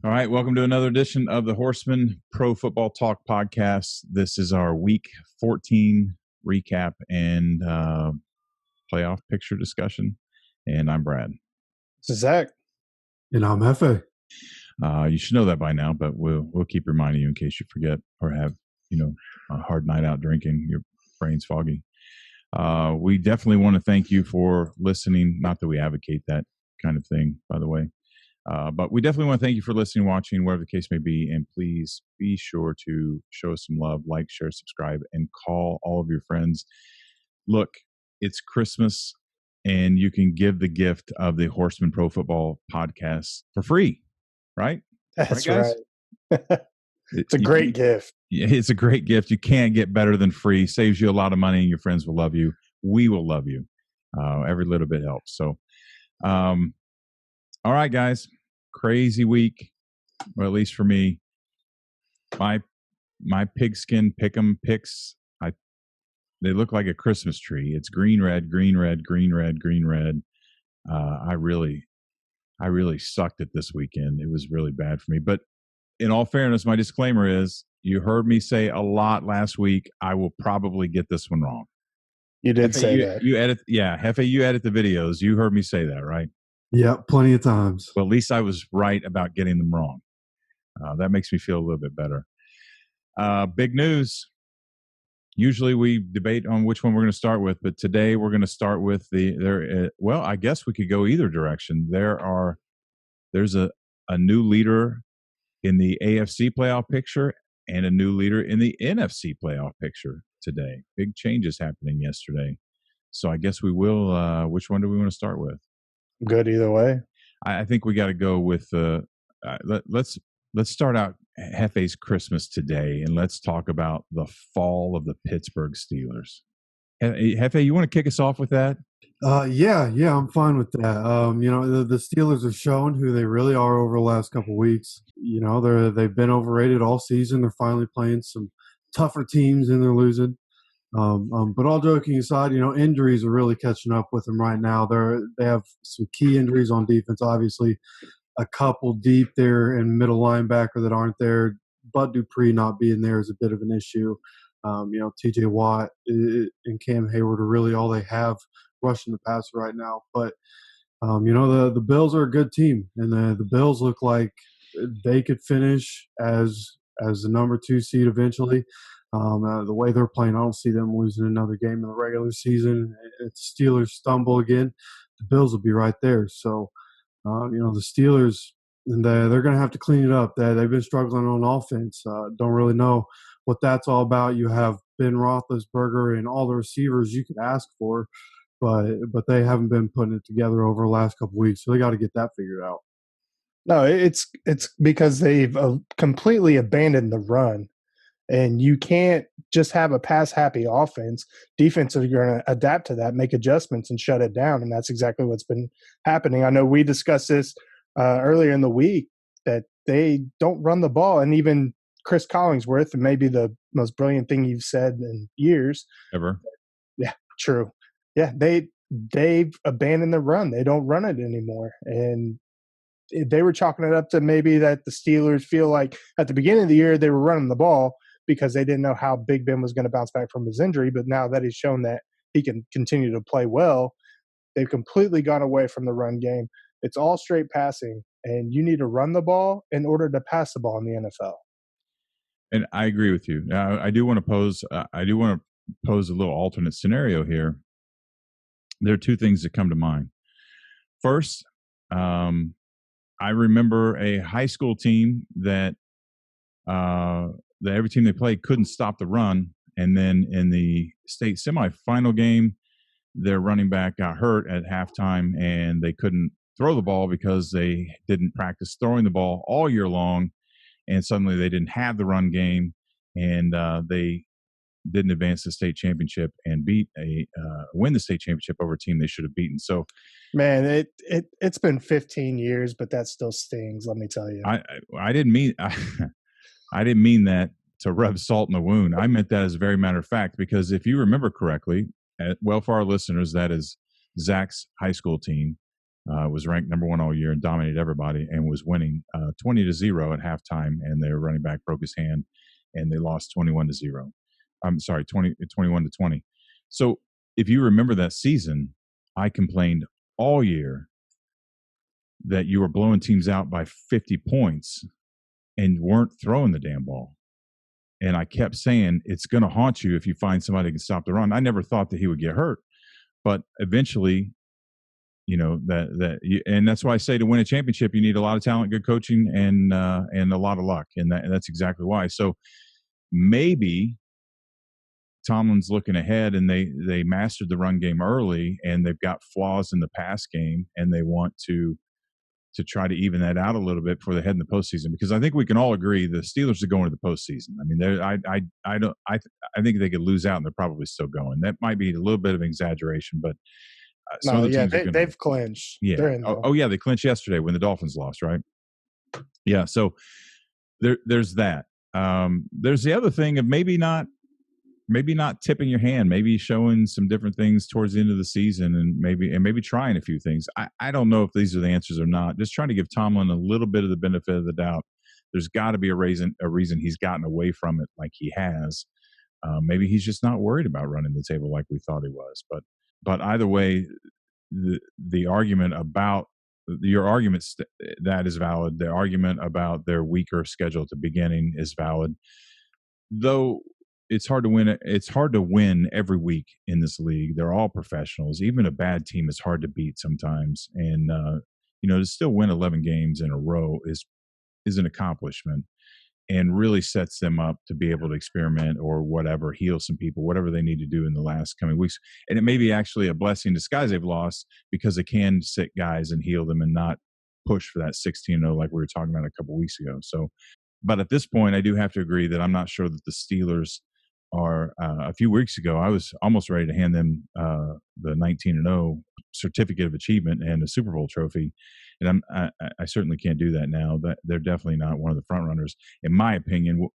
All right, welcome to another edition of the Horsemen Pro Football Talk podcast. This is our Week 14 recap and playoff picture discussion. And I'm Brad. This is Zach. And I'm Hefe. You should know that by now, but we'll keep reminding you in case you forget or have a hard night out drinking. Your brain's foggy. We definitely want to thank you for listening. Not that we advocate that kind of thing, by the way. But we definitely want to thank you for listening, watching, whatever the case may be. And please be sure to show us some love, like, share, subscribe, and call all of your friends. Look, it's Christmas, and you can give the gift of the Horsemen Pro Football podcast for free, right? That's right. It's a great gift. It's a great gift. You can't get better than free. Saves you a lot of money, and your friends will love you. We will love you. Every little bit helps. So, all right, guys. Crazy week, or at least for me. My pigskin pick'em picks, they look like a Christmas tree. It's green, red, green, red, green, red, green, red. I really sucked it this weekend. It was really bad for me. But in all fairness, my disclaimer is, you heard me say a lot last week. I will probably get this one wrong. You did say that. You edit, yeah, Hefe, you edit the videos. You heard me say that, right? Yeah, plenty of times. Well, at least I was right about getting them wrong. That makes me feel a little bit better. Big news. Usually we debate on which one we're going to start with, but today we're going to start with well, I guess we could go either direction. There's a new leader in the AFC playoff picture and a new leader in the NFC playoff picture today. Big changes happening yesterday. So I guess we will, which one do we want to start with? Good either way. I think we got to go with let's start out Hefe's Christmas today, and let's talk about the fall of the Pittsburgh Steelers. Hefe, you want to kick us off with that? Yeah, I'm fine with that. The Steelers have shown who they really are over the last couple of weeks. They've been overrated all season. They're finally playing some tougher teams, and they're losing. But all joking aside, injuries are really catching up with them right now. They have some key injuries on defense, obviously. A couple deep there in middle linebacker that aren't there. Bud Dupree not being there is a bit of an issue. TJ Watt and Cam Hayward are really all they have rushing the passer right now. But, the Bills are a good team, and the Bills look like they could finish as the number 2 seed eventually. The way they're playing, I don't see them losing another game in the regular season. If the Steelers stumble again, the Bills will be right there. So, the Steelers, they're going to have to clean it up. They've been struggling on offense. Don't really know what that's all about. You have Ben Roethlisberger and all the receivers you could ask for, but they haven't been putting it together over the last couple of weeks. So they got to get that figured out. No, it's because they've completely abandoned the run. And you can't just have a pass-happy offense. Defense are going to adapt to that, make adjustments, and shut it down. And that's exactly what's been happening. I know we discussed this earlier in the week, that they don't run the ball. And even Chris Collinsworth, and maybe the most brilliant thing you've said in years. Ever. Yeah, true. Yeah, they've abandoned the run. They don't run it anymore. And they were chalking it up to maybe that the Steelers feel like at the beginning of the year they were running the ball because they didn't know how Big Ben was going to bounce back from his injury. But now that he's shown that he can continue to play well, they've completely gone away from the run game. It's all straight passing, and you need to run the ball in order to pass the ball in the NFL. And I agree with you. Now, I do want to pose a little alternate scenario here. There are two things that come to mind. First, I remember a high school team that every team they played couldn't stop the run. And then in the state semifinal game, their running back got hurt at halftime and they couldn't throw the ball because they didn't practice throwing the ball all year long. And suddenly they didn't have the run game, and they didn't advance the state championship and win the state championship over a team they should have beaten. So, man, it's been 15 years, but that still stings. Let me tell you. I didn't mean I didn't mean that to rub salt in the wound. I meant that as a very matter of fact, because if you remember correctly, well, for our listeners, that is Zach's high school team. was ranked number one all year and dominated everybody and was winning 20-0 at halftime. And their running back broke his hand, and they lost 21-0. I'm sorry, 21-20. So if you remember that season, I complained all year that you were blowing teams out by 50 points and weren't throwing the damn ball. And I kept saying, it's going to haunt you if you find somebody who can stop the run. I never thought that he would get hurt, but eventually, and that's why I say to win a championship, you need a lot of talent, good coaching, and a lot of luck. And that's exactly why. So maybe Tomlin's looking ahead, and they mastered the run game early, and they've got flaws in the pass game, and they want to try to even that out a little bit before they head in the postseason. Because I think we can all agree the Steelers are going to the postseason. I mean, I think they could lose out, and they're probably still going. That might be a little bit of an exaggeration, but some of the teams they've clinched. Yeah. Yeah, they clinched yesterday when the Dolphins lost, right? Yeah. So there's that. There's the other thing of maybe not tipping your hand, maybe showing some different things towards the end of the season, and maybe trying a few things. I don't know if these are the answers or not. Just trying to give Tomlin a little bit of the benefit of the doubt. There's got to be a reason he's gotten away from it like he has. Maybe he's just not worried about running the table like we thought he was. But either way, the argument about your argument that is valid. The argument about their weaker schedule at the beginning is valid, though. It's hard to win. It's hard to win every week in this league. They're all professionals. Even a bad team is hard to beat sometimes. And to still win 11 games in a row is an accomplishment, and really sets them up to be able to experiment or whatever, heal some people, whatever they need to do in the last coming weeks. And it may be actually a blessing in disguise they've lost, because they can sit guys and heal them and not push for that 16-0 like we were talking about a couple weeks ago. So, but at this point, I do have to agree that I'm not sure that the Steelers are. A few weeks ago, I was almost ready to hand them the 19-0 certificate of achievement and a Super Bowl trophy, and I certainly can't do that now. That they're definitely not one of the front runners, in my opinion.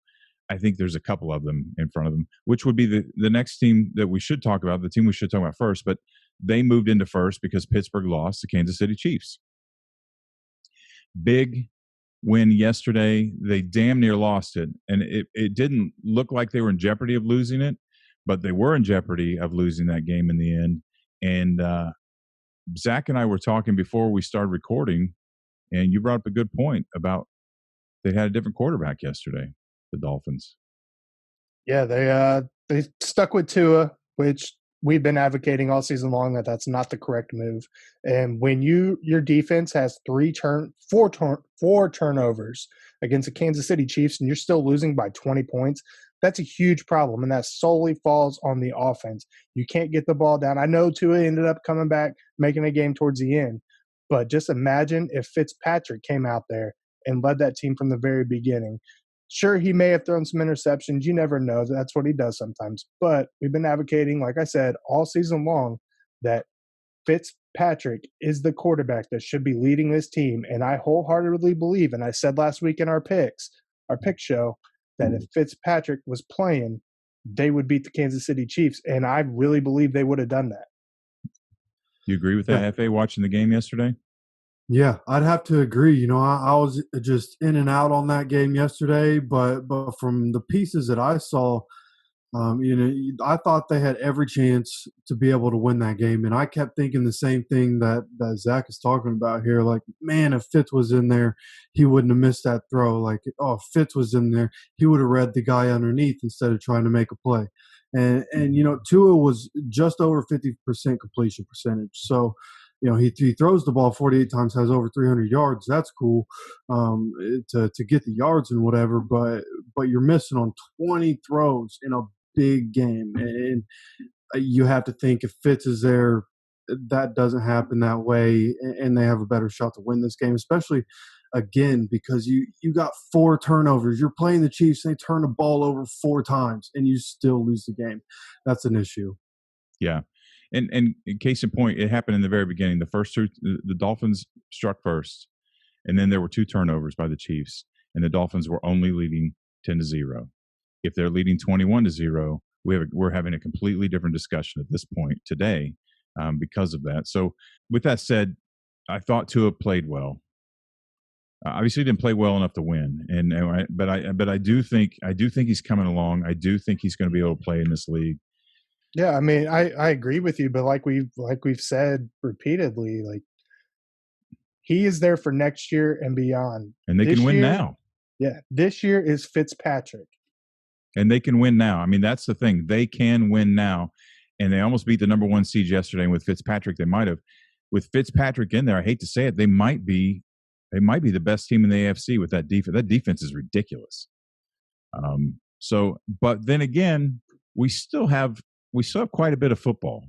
I think there's a couple of them in front of them, which would be the next team that we should talk about, the team we should talk about first. But they moved into first because Pittsburgh lost to Kansas City Chiefs. Big win yesterday. They damn near lost it, and it didn't look like they were in jeopardy of losing it, but they were in jeopardy of losing that game in the end. And Zach and I were talking before we started recording, and you brought up a good point about they had a different quarterback yesterday, the Dolphins. Yeah, they stuck with Tua, which we've been advocating all season long that that's not the correct move. And when your defense has four turnovers against the Kansas City Chiefs, and you're still losing by 20 points, that's a huge problem. And that solely falls on the offense. You can't get the ball down. I know Tua ended up coming back, making a game towards the end, but just imagine if Fitzpatrick came out there and led that team from the very beginning. Sure, he may have thrown some interceptions. You never know. That's what he does sometimes. But we've been advocating, like I said, all season long, that Fitzpatrick is the quarterback that should be leading this team. And I wholeheartedly believe, and I said last week in our pick show, that if Fitzpatrick was playing, they would beat the Kansas City Chiefs. And I really believe they would have done that. You agree with that, Yeah. F.A., watching the game yesterday? Yeah, I'd have to agree. I was just in and out on that game yesterday, but from the pieces that I saw, I thought they had every chance to be able to win that game, and I kept thinking the same thing that Zach is talking about here. Like, man, if Fitz was in there, he wouldn't have missed that throw. Like, if Fitz was in there, he would have read the guy underneath instead of trying to make a play. And Tua was just over 50% completion percentage, so. He throws the ball 48 times, has over 300 yards. That's cool to get the yards and whatever, but you're missing on 20 throws in a big game. And you have to think if Fitz is there, that doesn't happen that way, and they have a better shot to win this game, especially, again, because you got 4 turnovers. You're playing the Chiefs, they turn the ball over 4 times, and you still lose the game. That's an issue. Yeah. And in case in point, it happened in the very beginning. The first two, the Dolphins struck first, and then there were 2 turnovers by the Chiefs, and the Dolphins were only leading 10-0. If they're leading 21-0, we're having a completely different discussion at this point today because of that. So with that said, I thought Tua played well. Obviously, didn't play well enough to win, but I do think he's coming along. I do think he's going to be able to play in this league. Yeah, I mean, I agree with you, but like we've said repeatedly, like he is there for next year and beyond. And they this can win year, now. Yeah, this year is Fitzpatrick. And they can win now. I mean, that's the thing. They can win now. And they almost beat the number one seed yesterday. And with Fitzpatrick, they might have. With Fitzpatrick in there, I hate to say it, they might be the best team in the AFC with that defense. That defense is ridiculous. But then again, we still have quite a bit of football.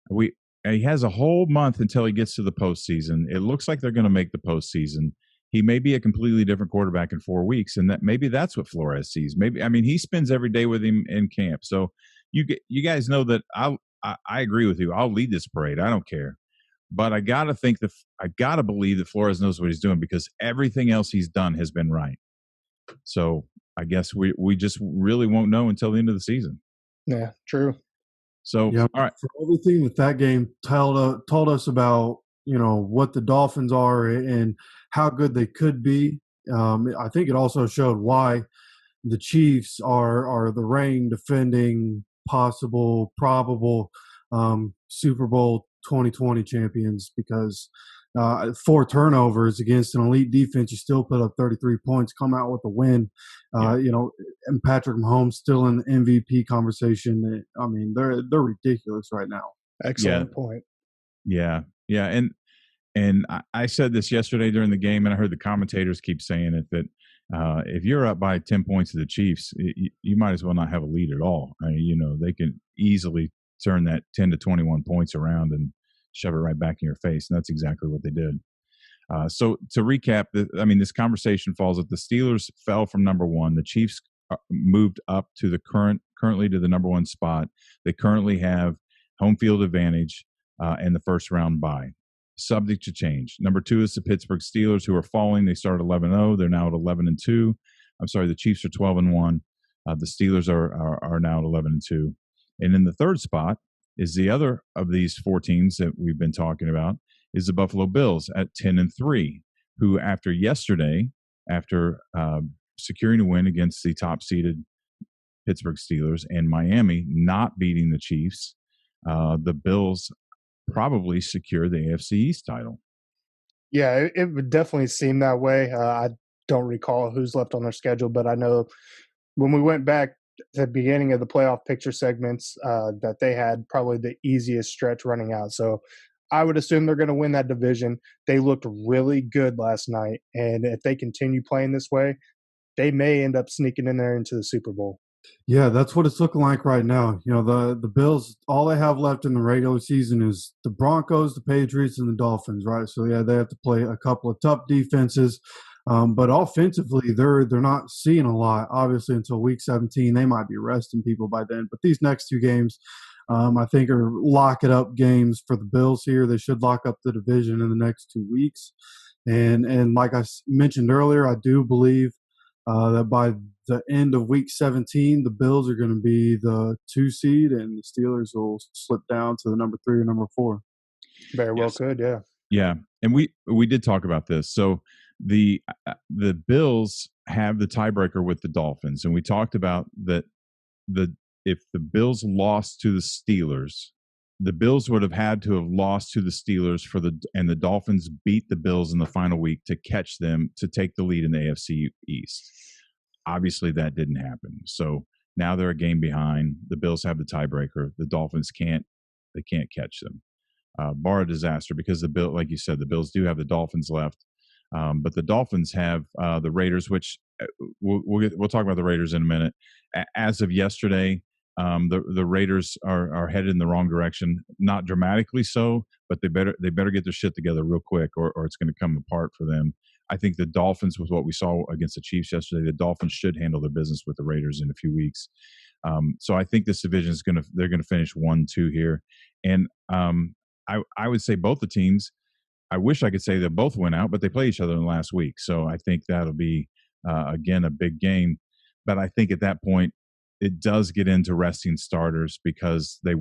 He has a whole month until he gets to the postseason. It looks like they're going to make the postseason. He may be a completely different quarterback in 4 weeks, and that's what Flores sees. He spends every day with him in camp. So you guys know that I agree with you. I'll lead this parade. I don't care, but I gotta believe that Flores knows what he's doing because everything else he's done has been right. So I guess we just really won't know until the end of the season. Yeah, true. So yeah, all right, for everything that game told us about what the Dolphins are and how good they could be. I think it also showed why the Chiefs are the reigning defending probable Super Bowl 2020 champions because 4 turnovers against an elite defense, you still put up 33 points, come out with a win. And Patrick Mahomes still in the MVP conversation. I mean, they're ridiculous right now. Excellent point. Yeah, and I said this yesterday during the game, and I heard the commentators keep saying it that if you're up by 10 points to the Chiefs, you might as well not have a lead at all. I mean, they can easily turn that 10 to 21 points around and shove it right back in your face, and that's exactly what they did. So to recap, this conversation falls that the Steelers fell from number one. The Chiefs moved up to currently to the number one spot. They currently have home field advantage and the first round bye. Subject to change. Number 2 is the Pittsburgh Steelers, who are falling. They started 11-0. They're now at 11-2. I'm sorry, the Chiefs are 12-1. The Steelers are now at 11-2. And in the third spot is the other of these 4 teams that we've been talking about is the Buffalo Bills at 10-3, who after yesterday, after securing a win against the top-seeded Pittsburgh Steelers and Miami not beating the Chiefs, the Bills probably secure the AFC East title. Yeah, it would definitely seem that way. I don't recall who's left on their schedule, but I know when we went back to the beginning of the playoff picture segments that they had probably the easiest stretch running out. So I would assume they're going to win that division. They looked really good last night, and if they continue playing this way, they may end up sneaking in there into the Super Bowl. Yeah, that's what it's looking like right now. The Bills, all they have left in the regular season is the Broncos, the Patriots, and the Dolphins, right? So, yeah, they have to play a couple of tough defenses. But offensively, they're not seeing a lot, obviously, until Week 17. They might be resting people by then. But these next 2 games, I think, are lock-it-up games for the Bills here. They should lock up the division in the next 2 weeks. And like I mentioned earlier, I do believe that by the end of Week 17, the Bills are going to be the 2 seed, and the Steelers will slip down to the number 3 or number 4. Very well could, yeah. Yeah, and we did talk about this. So the Bills have the tiebreaker with the Dolphins, and we talked about that. If the Bills lost to the Steelers, the Bills would have had to have lost to the Steelers and the Dolphins beat the Bills in the final week to catch them to take the lead in the AFC East. Obviously, that didn't happen. So now they're a game behind. The Bills have the tiebreaker. The Dolphins can't catch them. Bar a disaster because like you said, the Bills do have the Dolphins left, but the Dolphins have the Raiders, which we'll talk about the Raiders in a minute. As of yesterday, the Raiders are headed in the wrong direction. Not dramatically so, but they better get their shit together real quick, or it's going to come apart for them. I think the Dolphins, with what we saw against the Chiefs yesterday, the Dolphins should handle their business with the Raiders in a few weeks. So I think this division they're going to finish 1-2 here, and I would say both the teams. I wish I could say they both went out, but they play each other in the last week, so I think that'll be again a big game. But I think at that point, it does get into resting starters because the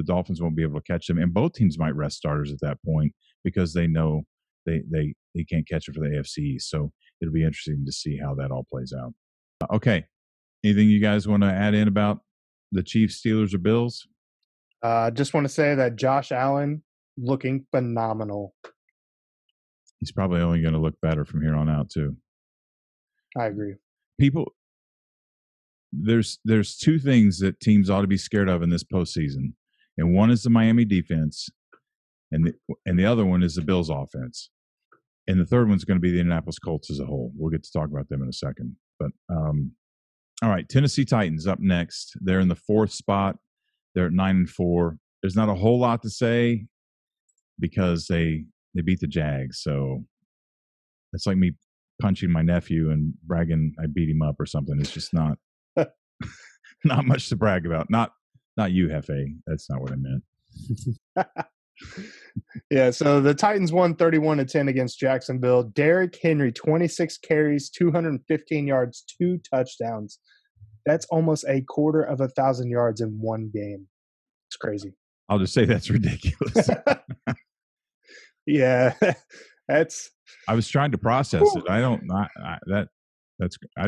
Dolphins won't be able to catch them, and both teams might rest starters at that point because they know they can't catch it for the AFC East. So it'll be interesting to see how that all plays out. Okay, anything you guys want to add in about the Chiefs, Steelers, or Bills? Just want to say that Josh Allen looking phenomenal. He's probably only going to look better from here on out too. I agree. People, there's two things that teams ought to be scared of in this postseason, and one is the Miami defense, and the other one is the Bills offense, and the third one's going to be the Indianapolis Colts as a whole. We'll get to talk about them in a second. But all right, Tennessee Titans up next. They're in the 4th spot. They're at 9-4. There's not a whole lot to say because they beat the Jags. So it's like me punching my nephew and bragging I beat him up or something. It's just not much to brag about. Not you, Hefe. That's not what I meant. Yeah, so the Titans won 31-10 against Jacksonville. Derrick Henry, 26 carries, 215 yards, 2 touchdowns. That's almost 250 yards in one game. It's crazy. I'll just say that's ridiculous. Yeah, that's. I was trying to process it. I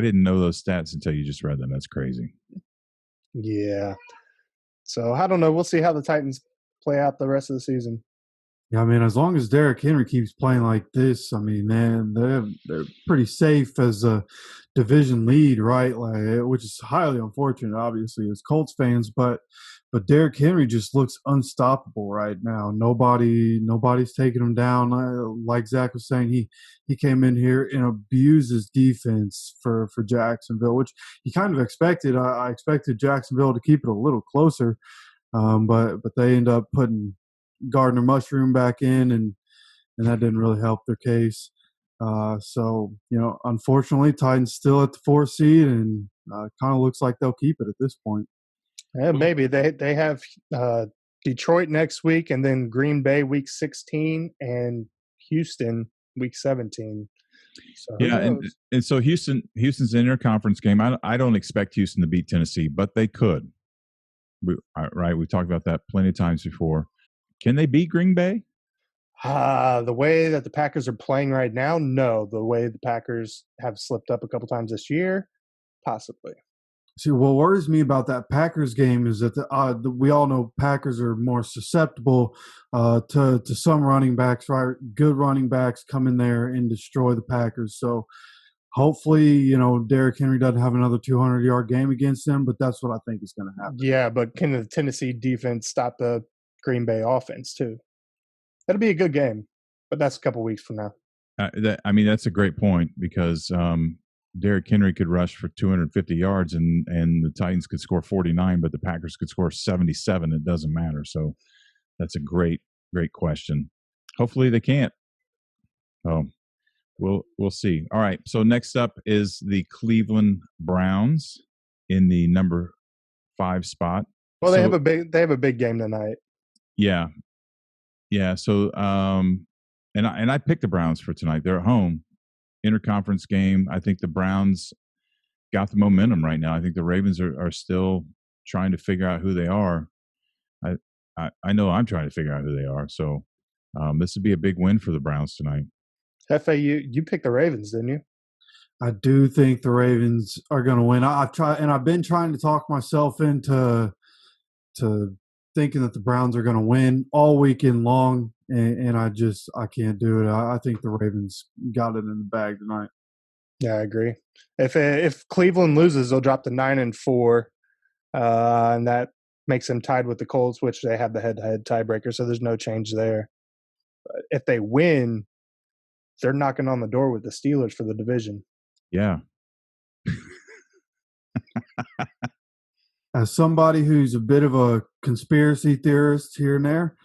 didn't know those stats until you just read them. That's crazy. Yeah. So I don't know. We'll see how the Titans play out the rest of the season. Yeah, I mean, as long as Derrick Henry keeps playing like this, I mean, man, they're pretty safe as a division lead, right? Like, which is highly unfortunate, obviously, as Colts fans. But Derrick Henry just looks unstoppable right now. Nobody's taking him down. Like Zach was saying, he came in here and abused his defense for Jacksonville, which he kind of expected. I expected Jacksonville to keep it a little closer, but they end up putting Gardner Mushroom back in, and that didn't really help their case. So, unfortunately, Titans still at the 4th seed, and kind of looks like they'll keep it at this point. Yeah, maybe they have Detroit next week, and then Green Bay week 16, and Houston week 17. So yeah, and so Houston's an interconference game. I don't expect Houston to beat Tennessee, but they could. Right? We talked about that plenty of times before. Can they beat Green Bay? The way that the Packers are playing right now, no. The way the Packers have slipped up a couple times this year, possibly. See, what worries me about that Packers game is that we all know Packers are more susceptible to some running backs, right? Good running backs come in there and destroy the Packers. So hopefully, Derrick Henry doesn't have another 200-yard game against them, but that's what I think is going to happen. Yeah, but can the Tennessee defense stop the Green Bay offense too? That'll be a good game, but that's a couple weeks from now. That's a great point because Derrick Henry could rush for 250 yards and the Titans could score 49, but the Packers could score 77. It doesn't matter. So that's a great question. Hopefully they can't. Oh, we'll see. All right. So next up is the Cleveland Browns in the number 5 spot. Well, they have a big game tonight. Yeah. So, and I picked the Browns for tonight. They're at home, interconference game. I think the Browns got the momentum right now. I think the Ravens are still trying to figure out who they are. I know I'm trying to figure out who they are. So, this would be a big win for the Browns tonight. Hefe, you picked the Ravens, didn't you? I do think the Ravens are going to win. I've been trying to talk myself into thinking that the Browns are going to win all weekend long, and I can't do it. I think the Ravens got it in the bag tonight. Yeah, I agree. If Cleveland loses, they'll drop to 9-4, and that makes them tied with the Colts, which they have the head-to-head tiebreaker, so there's no change there. But if they win, they're knocking on the door with the Steelers for the division. Yeah. As somebody who's a bit of a conspiracy theorist here and there,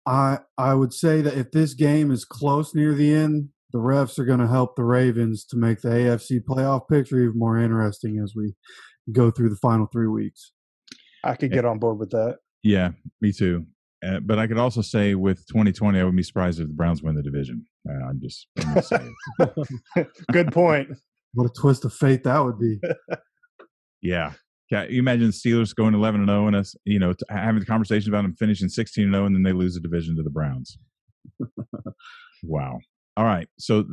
I would say that if this game is close near the end, the refs are going to help the Ravens to make the AFC playoff picture even more interesting as we go through the final 3 weeks. I could get on board with that. Yeah, me too. But I could also say with 2020, I wouldn't be surprised if the Browns win the division. I'm just saying. Good point. What a twist of fate that would be. Yeah. Yeah, you imagine the Steelers going 11-0 and us, having the conversation about them finishing 16-0, and then they lose the division to the Browns. Wow. All right. So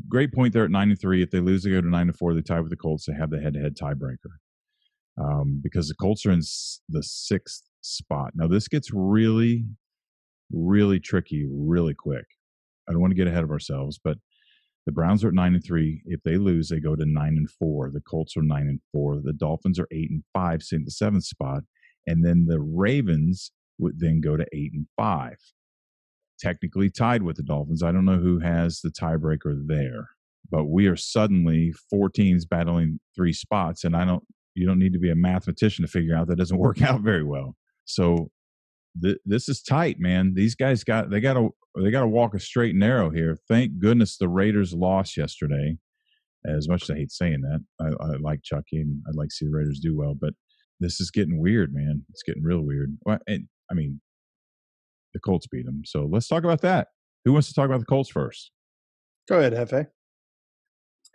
great point there at 9-3. If they lose, they go to 9-4. They tie with the Colts. They have the head-to-head tiebreaker because the Colts are in the 6th spot. Now this gets really, really tricky really quick. I don't want to get ahead of ourselves, but the Browns are at 9-3. If they lose, they go to 9-4. The Colts are 9-4. The Dolphins are 8-5, sitting the 7th spot, and then the Ravens would then go to 8-5. Technically tied with the Dolphins. I don't know who has the tiebreaker there, but we are suddenly 4 teams battling 3 spots, and you don't need to be a mathematician to figure out that doesn't work out very well. So this is tight, man. These guys got to walk a straight and narrow here. Thank goodness the Raiders lost yesterday. As much as I hate saying that, I like Chucky and I'd like to see the Raiders do well, but this is getting weird, man. It's getting real weird. And I mean, the Colts beat them. So let's talk about that. Who wants to talk about the Colts first? Go ahead, Hefe.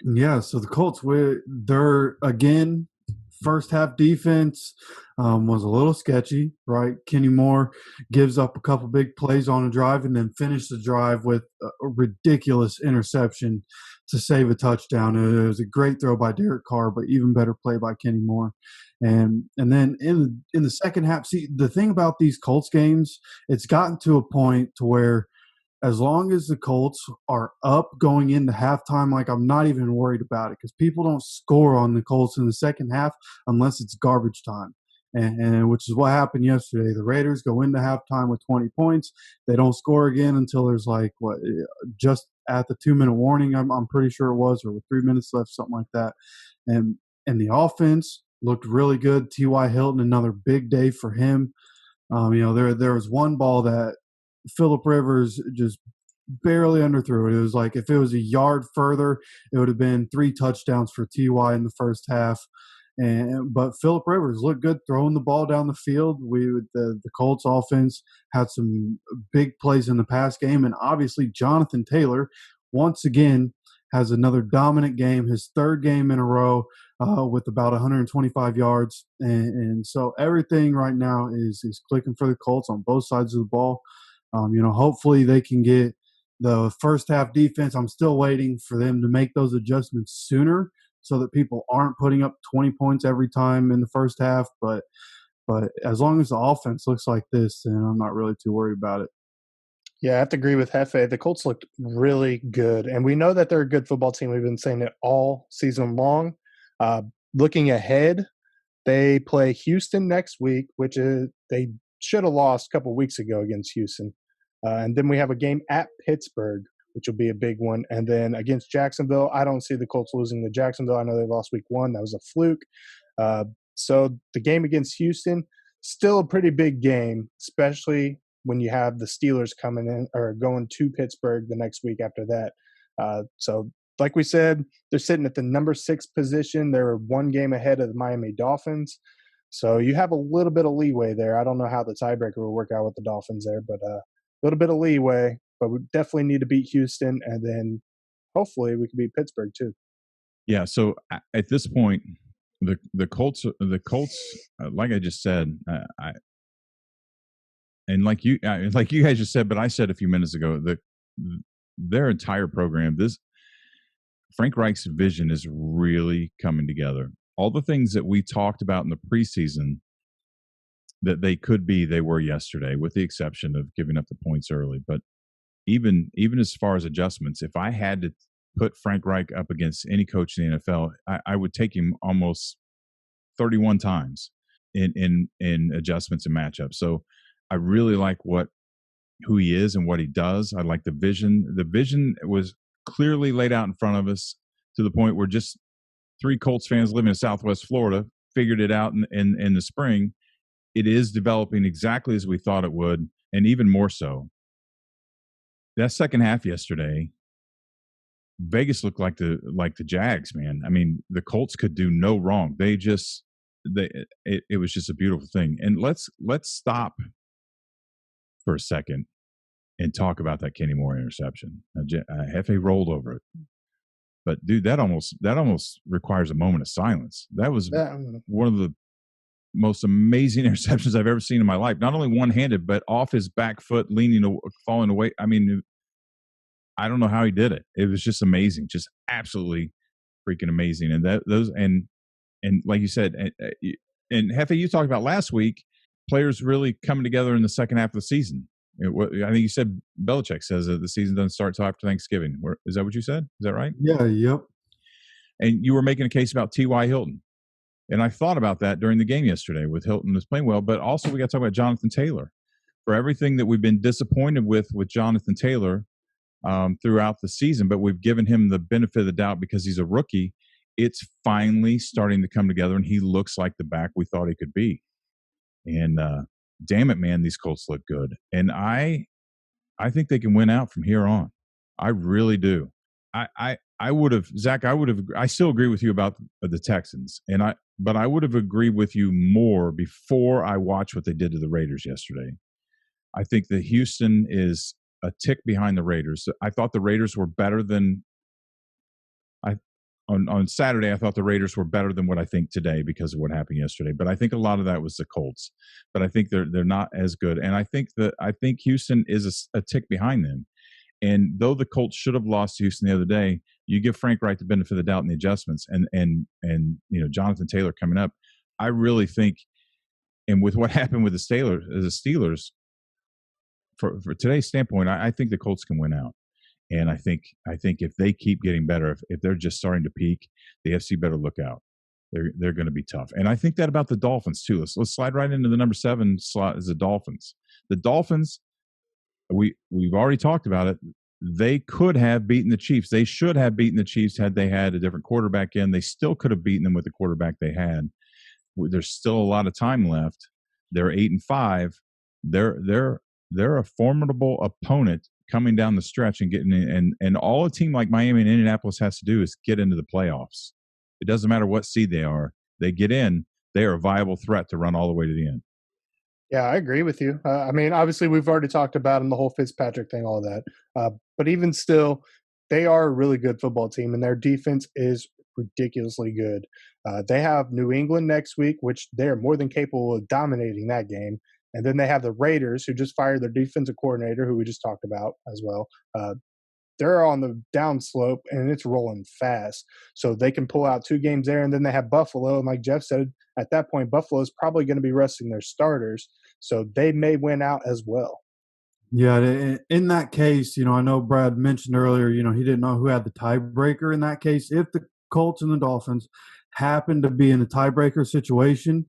Yeah, so the Colts, they're, again, first half defense was a little sketchy, right? Kenny Moore gives up a couple big plays on a drive and then finished the drive with a ridiculous interception to save a touchdown. It was a great throw by Derek Carr, but even better play by Kenny Moore. And then in the second half, see, the thing about these Colts games, it's gotten to a point to where as long as the Colts are up going into halftime, like, I'm not even worried about it because people don't score on the Colts in the second half unless it's garbage time. And which is what happened yesterday. The Raiders go into halftime with 20 points. They don't score again until there's just at the 2-minute warning, I'm pretty sure it was, or with 3 minutes left, something like that. And the offense looked really good. T.Y. Hilton, another big day for him. There was one ball that Phillip Rivers just barely underthrew it. It was like if it was a yard further, it would have been 3 touchdowns for Ty in the first half. But Phillip Rivers looked good throwing the ball down the field. The Colts offense had some big plays in the pass game, and obviously Jonathan Taylor once again has another dominant game, his 3rd game in a row with about 125 yards. And so everything right now is clicking for the Colts on both sides of the ball. Hopefully they can get the first half defense. I'm still waiting for them to make those adjustments sooner so that people aren't putting up 20 points every time in the first half. But as long as the offense looks like this, then I'm not really too worried about it. Yeah, I have to agree with Hefe. The Colts looked really good, and we know that they're a good football team. We've been saying it all season long. Looking ahead, they play Houston next week, which is they should have lost a couple weeks ago against Houston. And then we have a game at Pittsburgh, which will be a big one. And then against Jacksonville, I don't see the Colts losing to Jacksonville. I know they lost week 1. That was a fluke. So the game against Houston, still a pretty big game, especially when you have the Steelers coming in or going to Pittsburgh the next week after that. So like we said, they're sitting at the number 6 position. They're 1 game ahead of the Miami Dolphins. So you have a little bit of leeway there. I don't know how the tiebreaker will work out with the Dolphins there, but a little bit of leeway. But we definitely need to beat Houston, and then hopefully we can beat Pittsburgh too. Yeah. So at this point, the Colts, like I just said, like you guys just said, but I said a few minutes ago that their entire program, Frank Reich's vision is really coming together. All the things that we talked about in the preseason that they could be, they were yesterday, with the exception of giving up the points early. But even as far as adjustments, if I had to put Frank Reich up against any coach in the NFL, I would take him almost 31 times in adjustments and matchups. So I really like who he is and what he does. I like the vision. The vision was clearly laid out in front of us to the point where just 3 Colts fans living in Southwest Florida figured it out in the spring. It is developing exactly as we thought it would, and even more so. That second half yesterday, Vegas looked like the Jags, man. I mean, the Colts could do no wrong. It was just a beautiful thing. And let's stop for a second and talk about that Kenny Moore interception. Hefe rolled over it. But dude, that almost requires a moment of silence. That was one of the most amazing interceptions I've ever seen in my life. Not only one-handed, but off his back foot, falling away. I mean, I don't know how he did it. It was just amazing, just absolutely freaking amazing. And and like you said, and Hefe, you talked about last week, players really coming together in the second half of the season. I think you said Belichick says that the season doesn't start till after Thanksgiving. Is that what you said? Is that right? Yeah. Yep. And you were making a case about T.Y. Hilton. And I thought about that during the game yesterday with Hilton was playing well, but also we got to talk about Jonathan Taylor. For everything that we've been disappointed with Jonathan Taylor throughout the season, but we've given him the benefit of the doubt because he's a rookie, it's finally starting to come together, and he looks like the back we thought he could be. And damn it, man, these Colts look good. And I think they can win out from here on. I really do. I would have, Zach, I still agree with you about the Texans. But I would have agreed with you more before I watched what they did to the Raiders yesterday. I think that Houston is a tick behind the Raiders. I thought the Raiders were better than on Saturday. I thought the Raiders were better than what I think today because of what happened yesterday. But I think a lot of that was the Colts. But I think they're not as good. And I think Houston is a tick behind them. And though the Colts should have lost to Houston the other day, you give Frank Wright the benefit of the doubt in the adjustments, and Jonathan Taylor coming up. I really think, and with what happened with the Steelers, for today's standpoint, I think the Colts can win out. And I think if they keep getting better, if they're just starting to peak, the FC better look out. They're going to be tough. And I think that about the Dolphins too. Let's slide right into the number 7 slot is the Dolphins. The Dolphins, we've already talked about it. They could have beaten the Chiefs. They should have beaten the Chiefs had they had a different quarterback in. They still could have beaten them with the quarterback they had. There's still a lot of time left. They're 8-5. They're a formidable opponent coming down the stretch and getting in. And all a team like Miami and Indianapolis has to do is get into the playoffs. It doesn't matter what seed they are. They get in. They are a viable threat to run all the way to the end. Yeah, I agree with you. I mean, obviously, we've already talked about him, the whole Fitzpatrick thing, all that. But even still, they are a really good football team, and their defense is ridiculously good. They have New England next week, which they are more than capable of dominating that game. And then they have the Raiders, who just fired their defensive coordinator, who we just talked about as well. They're on the downslope, and it's rolling fast. So they can pull out 2 games there, and then they have Buffalo. And like Jeff said, at that point, Buffalo is probably going to be resting their starters. So they may win out as well. Yeah, in that case, I know Brad mentioned earlier, he didn't know who had the tiebreaker in that case. If the Colts and the Dolphins happen to be in a tiebreaker situation,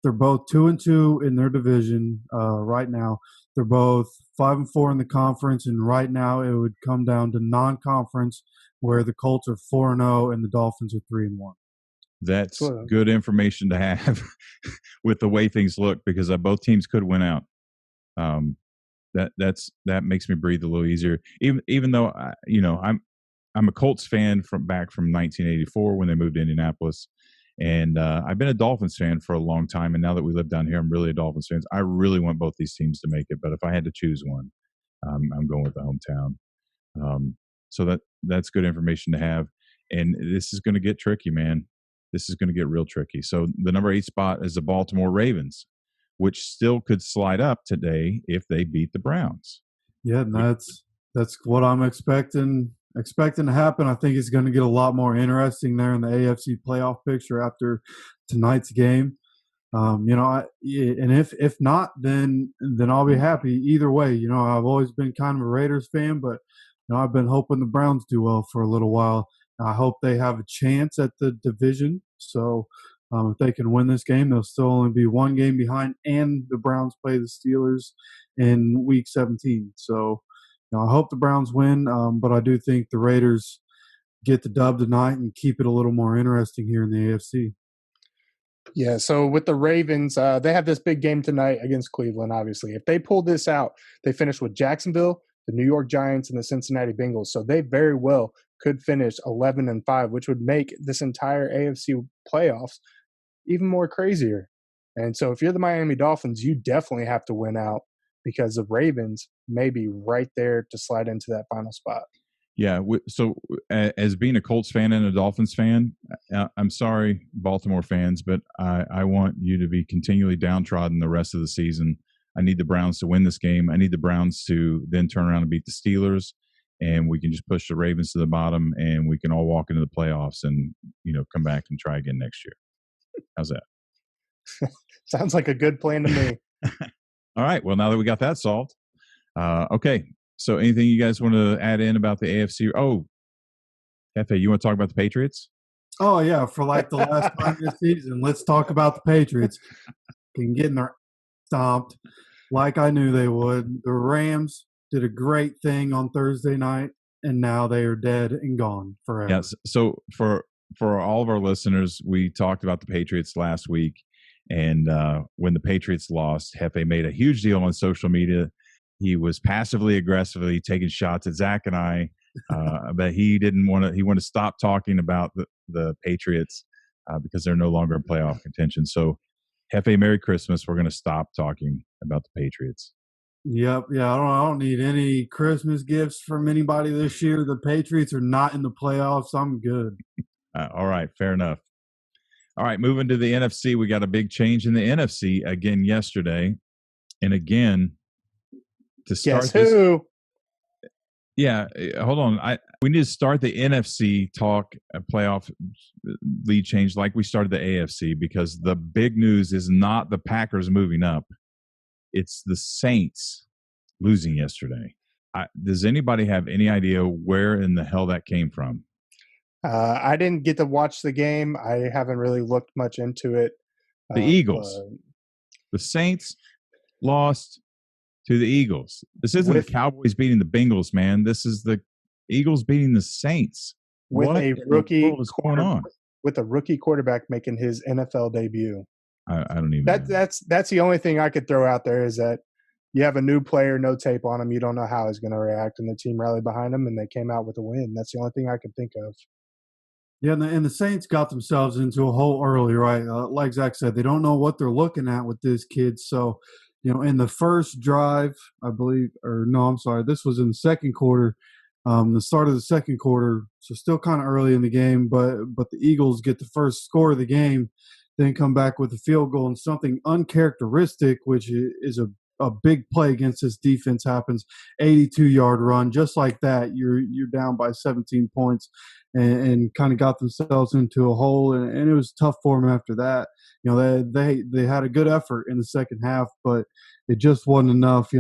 they're both 2-2 in their division right now. They're both 5-4 in the conference, and right now it would come down to non-conference, where the Colts are 4-0 and the Dolphins are 3-1. That's good information to have with the way things look, because both teams could win out. That makes me breathe a little easier. Even though I'm a Colts fan from 1984 when they moved to Indianapolis. And I've been a Dolphins fan for a long time, and now that we live down here, I'm really a Dolphins fan. I really want both these teams to make it, but if I had to choose one, I'm going with the hometown. So that's good information to have. And this is going to get tricky, man. This is going to get real tricky. So the number 8 spot is the Baltimore Ravens, which still could slide up today if they beat the Browns. Yeah, and that's what I'm expecting to happen. I think it's going to get a lot more interesting there in the AFC playoff picture after tonight's game. And if not, then I'll be happy either way. I've always been kind of a Raiders fan, but I've been hoping the Browns do well for a little while. I hope they have a chance at the division. So if they can win this game, they'll still only be 1 game behind, and the Browns play the Steelers in Week 17. So I hope the Browns win, but I do think the Raiders get the dub tonight and keep it a little more interesting here in the AFC. Yeah, so with the Ravens, they have this big game tonight against Cleveland, obviously. If they pull this out, they finish with Jacksonville, the New York Giants, and the Cincinnati Bengals. So they very well could finish 11-5, which would make this entire AFC playoffs even more crazier. And so if you're the Miami Dolphins, you definitely have to win out, because the Ravens may be right there to slide into that final spot. Yeah. So, as being a Colts fan and a Dolphins fan, I'm sorry, Baltimore fans, but I want you to be continually downtrodden the rest of the season. I need the Browns to win this game. I need the Browns to then turn around and beat the Steelers, and we can just push the Ravens to the bottom, and we can all walk into the playoffs and come back and try again next year. How's that? Sounds like a good plan to me. All right. Well, now that we got that solved, okay. So, anything you guys want to add in about the AFC? Oh, Hefe, you want to talk about the Patriots? Oh yeah, for like the last time this season, let's talk about the Patriots. Can get in their stomped like I knew they would. The Rams did a great thing on Thursday night, and now they are dead and gone forever. Yes. So for all of our listeners, we talked about the Patriots last week, and when the Patriots lost, Hefe made a huge deal on social media. He was passively aggressively taking shots at Zach and I, but he didn't want to. He wanted to stop talking about the Patriots because they're no longer in playoff contention. So, Hefe, Merry Christmas. We're going to stop talking about the Patriots. Yep. Yeah. I don't need any Christmas gifts from anybody this year. The Patriots are not in the playoffs. I'm good. All right. Fair enough. All right. Moving to the NFC, we got a big change in the NFC again yesterday. And again, to start Guess who? Yeah, hold on. We need to start the NFC talk playoff lead change like we started the AFC, because the big news is not the Packers moving up. It's the Saints losing yesterday. Does anybody have any idea where in the hell that came from? I didn't get to watch the game. I haven't really looked much into it. The Eagles. The Saints lost to the Eagles. This isn't the Cowboys beating the Bengals, man. This is the Eagles beating the Saints. With what a rookie is going on? With a rookie quarterback making his NFL debut. I don't even. That's the only thing I could throw out there is that you have a new player, no tape on him. You don't know how he's going to react, and the team rallied behind him, and they came out with a win. That's the only thing I could think of. Yeah, and the Saints got themselves into a hole early, right? Like Zach said, they don't know what they're looking at with this kid. So, in the first drive, I believe, or no, I'm sorry, this was in the second quarter, the start of the second quarter. So still kind of early in the game, but the Eagles get the first score of the game, then come back with a field goal, and something uncharacteristic, which is a big play against this defense happens. 82-yard run, just like that. You're down by 17 points, and kind of got themselves into a hole, and it was tough for them after that. They had a good effort in the second half, but it just wasn't enough. They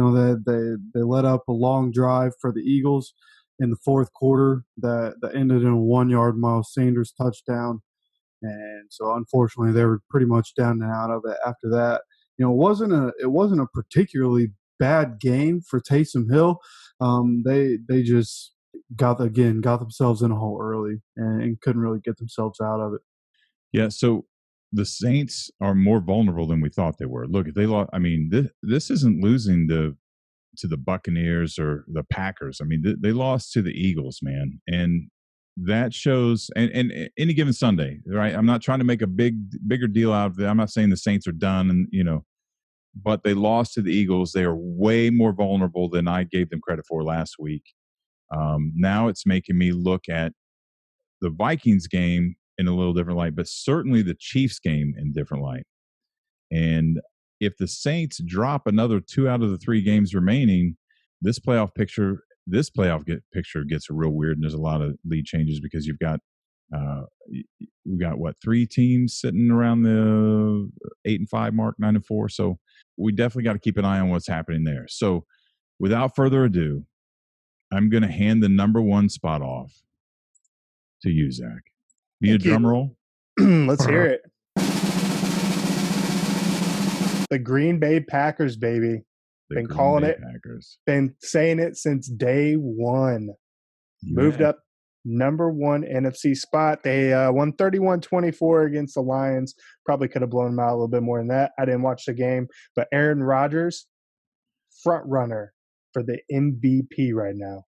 let up a long drive for the Eagles in the fourth quarter that ended in a 1-yard Miles Sanders touchdown. And so unfortunately they were pretty much down and out of it after that. It wasn't a particularly bad game for Taysom Hill. They just got themselves in a hole early and couldn't really get themselves out of it. Yeah, so the Saints are more vulnerable than we thought they were. Look, if they lost, I mean, this isn't losing to the Buccaneers or the Packers. I mean, they lost to the Eagles, man, and that shows. And any given Sunday, right? I'm not trying to make a bigger deal out of it. I'm not saying the Saints are done, and but they lost to the Eagles. They are way more vulnerable than I gave them credit for last week. Now it's making me look at the Vikings game in a little different light, but certainly the Chiefs game in different light. And if the Saints drop another 2 out of the 3 games remaining, this playoff picture gets real weird, and there's a lot of lead changes because we've got 3 teams sitting around the 8-5 mark, 9-4. So we definitely got to keep an eye on what's happening there. So without further ado, I'm going to hand the number 1 spot off to you, Zach. Need a drum roll? Let's hear it. The Green Bay Packers, baby. Been calling it. Packers. Been saying it since day one. Moved up number 1 NFC spot. They won 31-24 against the Lions. Probably could have blown them out a little bit more than that. I didn't watch the game. But Aaron Rodgers, front runner for the MVP right now.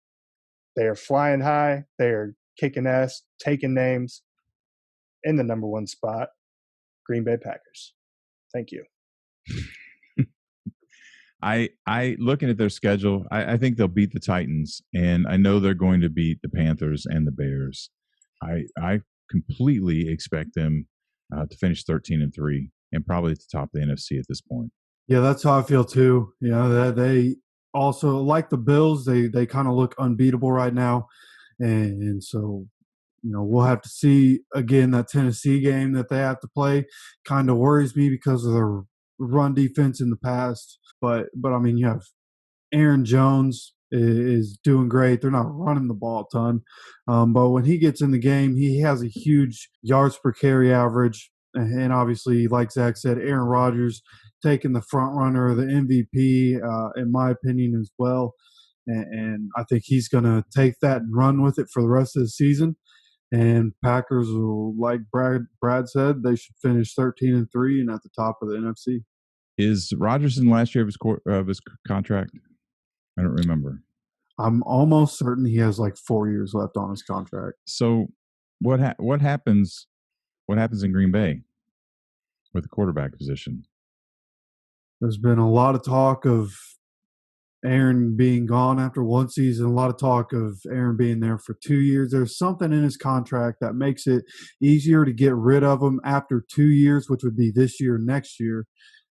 They are flying high. They are kicking ass, taking names in the number 1 spot. Green Bay Packers. Thank you. I looking at their schedule, I think they'll beat the Titans, and I know they're going to beat the Panthers and the Bears. I completely expect them to finish 13-3 and probably at the top of the NFC at this point. Yeah, that's how I feel too. You know, that they also like the Bills. They kind of look unbeatable right now, and so we'll have to see again. That Tennessee game that they have to play kind of worries me because of their run defense in the past. But I mean, you have Aaron Jones is doing great. They're not running the ball a ton, but when he gets in the game, he has a huge yards per carry average. And obviously, like Zach said, Aaron Rodgers taking the front runner, the MVP, in my opinion, as well. And I think he's going to take that and run with it for the rest of the season. And Packers will, like Brad said, they should finish 13-3 and at the top of the NFC. Is Rodgers in the last year of his contract? I don't remember. I'm almost certain he has like 4 years left on his contract. So what happens? What happens in Green Bay with the quarterback position? There's been a lot of talk of Aaron being gone after one season, a lot of talk of Aaron being there for 2 years. There's something in his contract that makes it easier to get rid of him after 2 years, which would be this year, next year,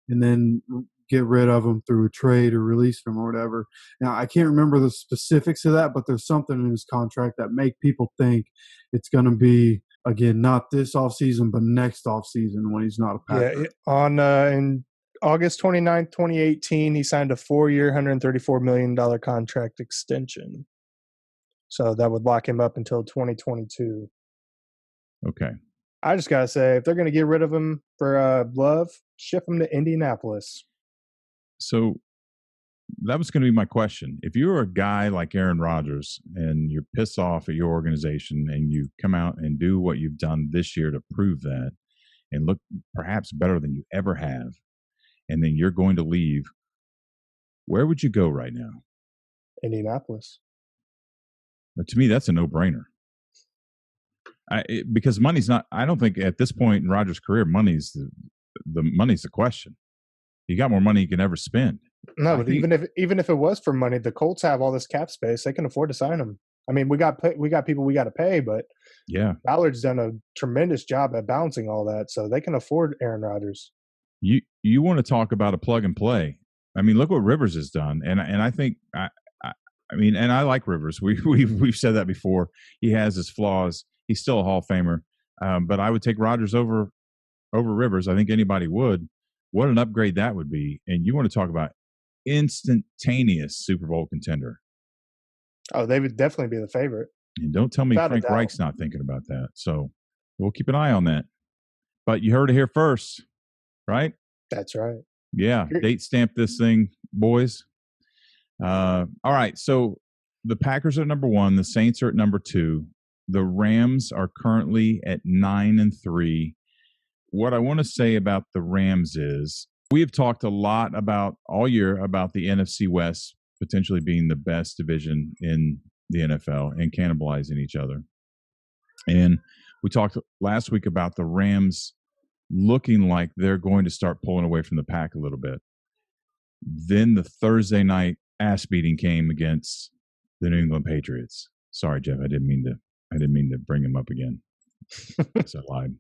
and then get rid of him through a trade or release him or whatever. Now, I can't remember the specifics of that, but there's something in his contract that make people think it's going to be, again, not this offseason, but next offseason when he's not a Packer. Yeah, in August 29th, 2018, he signed a 4-year, $134 million contract extension. So that would lock him up until 2022. Okay. I just got to say, if they're going to get rid of him for Love, ship him to Indianapolis. So that was going to be my question. If you're a guy like Aaron Rodgers and you're pissed off at your organization and you come out and do what you've done this year to prove that and look perhaps better than you ever have, and then you're going to leave, where would you go right now? Indianapolis. But to me, that's a no-brainer. Because money's not. I don't think at this point in Rodgers' career, money's the question. You got more money you can ever spend. No, but even if it was for money, the Colts have all this cap space. They can afford to sign him. I mean, we got people we got to pay, but yeah, Ballard's done a tremendous job at balancing all that, so they can afford Aaron Rodgers. You want to talk about a plug and play? I mean, look what Rivers has done, and I think I mean, and I like Rivers. We've said that before. He has his flaws. He's still a Hall of Famer, but I would take Rodgers over Rivers. I think anybody would. What an upgrade that would be! And you want to talk about instantaneous Super Bowl contender? Oh, they would definitely be the favorite. And don't tell me Frank Reich's not thinking about that. So we'll keep an eye on that. But you heard it here first, right? That's right. Yeah, date stamp this thing, boys. All right, so the Packers are at number 1. The Saints are at number 2. The Rams are currently at 9-3. What I want to say about the Rams is we have talked a lot about all year about the NFC West potentially being the best division in the NFL and cannibalizing each other. And we talked last week about the Rams looking like they're going to start pulling away from the pack a little bit. Then the Thursday night ass beating came against the New England Patriots. Sorry, Jeff, I didn't mean to bring him up again. I lied.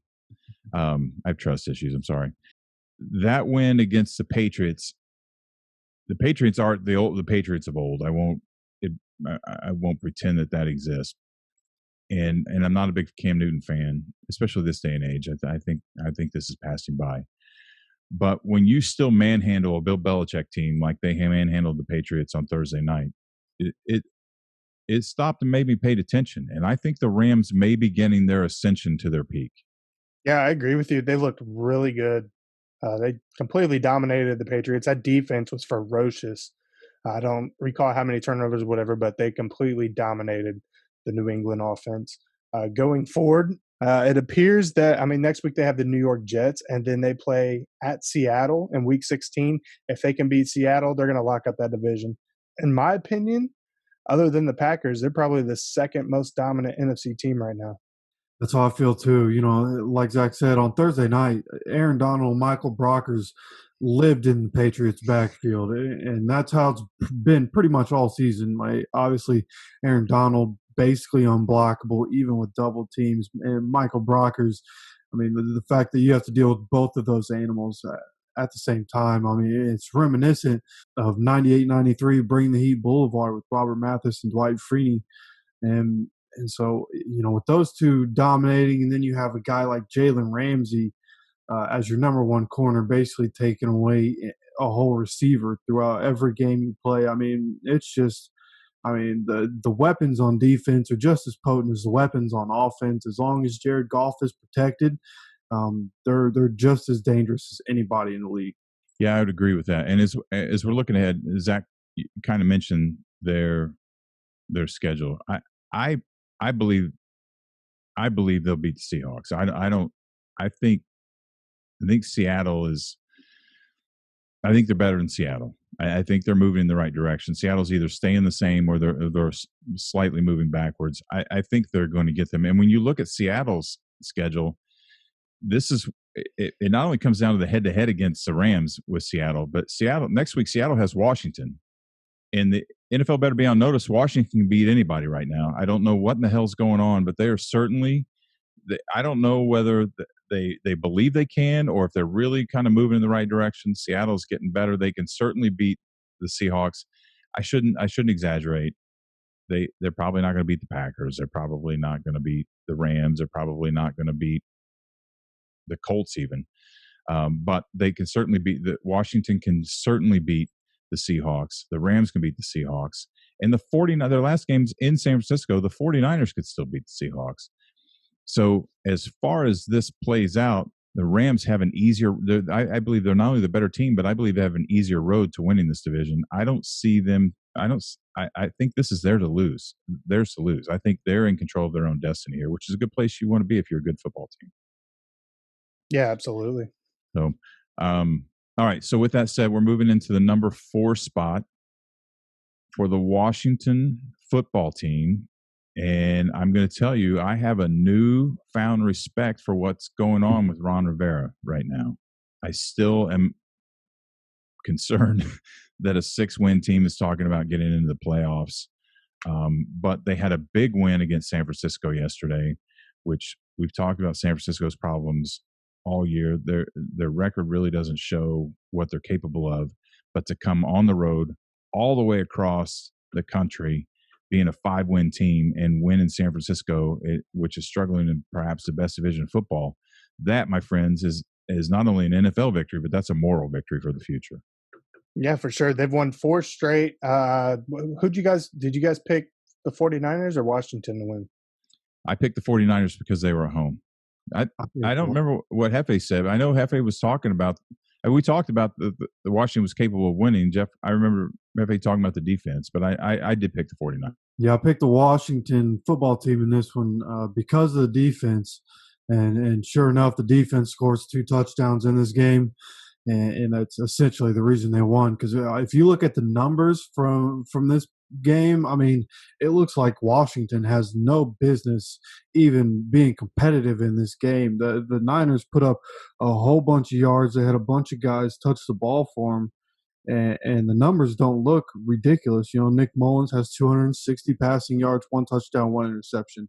I have trust issues. I'm sorry. That win against the Patriots aren't the Patriots of old. I won't pretend that exists. And I'm not a big Cam Newton fan, especially this day and age. I think this is passing by. But when you still manhandle a Bill Belichick team like they manhandled the Patriots on Thursday night, it stopped and made me pay attention. And I think the Rams may be getting their ascension to their peak. Yeah, I agree with you. They looked really good. They completely dominated the Patriots. That defense was ferocious. I don't recall how many turnovers or whatever, but they completely dominated the New England offense. Going forward, it appears that, next week they have the New York Jets, and then they play at Seattle in Week 16. If they can beat Seattle, they're going to lock up that division. In my opinion, other than the Packers, they're probably the second most dominant NFC team right now. That's how I feel too. You know, like Zach said on Thursday night, Aaron Donald, and Michael Brockers lived in the Patriots' backfield, and that's how it's been pretty much all season. Like obviously, Aaron Donald basically unblockable even with double teams, and Michael Brockers. I mean, the fact that you have to deal with both of those animals at the same time. I mean, it's reminiscent of 98-93 Bring the Heat Boulevard with Robert Mathis and Dwight Freeney. And so, you know, with those two dominating, and then you have a guy like Jalen Ramsey as your number one corner, basically taking away a whole receiver throughout every game you play. I mean, it's just, I mean, the weapons on defense are just as potent as the weapons on offense. As long as Jared Goff is protected, they're just as dangerous as anybody in the league. Yeah, I would agree with that. And as we're looking ahead, Zach kind of mentioned their schedule. I I believe they'll beat the Seahawks. I don't. I think Seattle is. I think they're better than Seattle. I think they're moving in the right direction. Seattle's either staying the same or they're slightly moving backwards. I think they're going to get them. And when you look at Seattle's schedule, this is it not only comes down to the head-to-head against the Rams with Seattle, but Seattle next week, Seattle has Washington. And the NFL better be on notice. Washington can beat anybody right now. I don't know what in the hell's going on, but they are certainly I don't know whether they believe they can or if they're really kind of moving in the right direction. Seattle's getting better. They can certainly beat the Seahawks. I shouldn't exaggerate. They're probably not going to beat the Packers. They're probably not going to beat the Rams. They're probably not going to beat the Colts even. But they can certainly beat Washington can certainly beat the Seahawks. The Rams can beat the Seahawks. And the 49 their last games in San Francisco, the 49ers could still beat the Seahawks. So as far as this plays out, the Rams have an easier I believe they're not only the better team, but I believe they have an easier road to winning this division. I don't see them I think this is theirs to lose. Theirs to lose. I think they're in control of their own destiny here, which is a good place you want to be if you're a good football team. Yeah, absolutely. So, all right. So with that said, we're moving into the number 4 spot for the Washington football team. And I'm going to tell you, I have a newfound respect for what's going on with Ron Rivera right now. I still am concerned that a 6-win team is talking about getting into the playoffs. But they had a big win against San Francisco yesterday, which we've talked about San Francisco's problems all year. Their record really doesn't show what they're capable of, but to come on the road all the way across the country, being a 5-win team and win in San Francisco, which is struggling in perhaps the best division of football, that, my friends, is not only an NFL victory, but that's a moral victory for the future. Yeah, for sure. They've won 4 straight. Did you guys pick the 49ers or Washington to win? I picked the 49ers because they were at home. I don't remember what Hefe said. I know Hefe was talking about, we talked about the Washington was capable of winning. Jeff, I remember Hefe talking about the defense, but I did pick the 49ers. Yeah, I picked the Washington football team in this one because of the defense. And sure enough, the defense scores 2 touchdowns in this game. And that's essentially the reason they won. Because if you look at the numbers from this game, I mean, it looks like Washington has no business even being competitive in this game. The Niners put up a whole bunch of yards. They had a bunch of guys touch the ball for them. And the numbers don't look ridiculous. You know, Nick Mullins has 260 passing yards, 1 touchdown, 1 interception.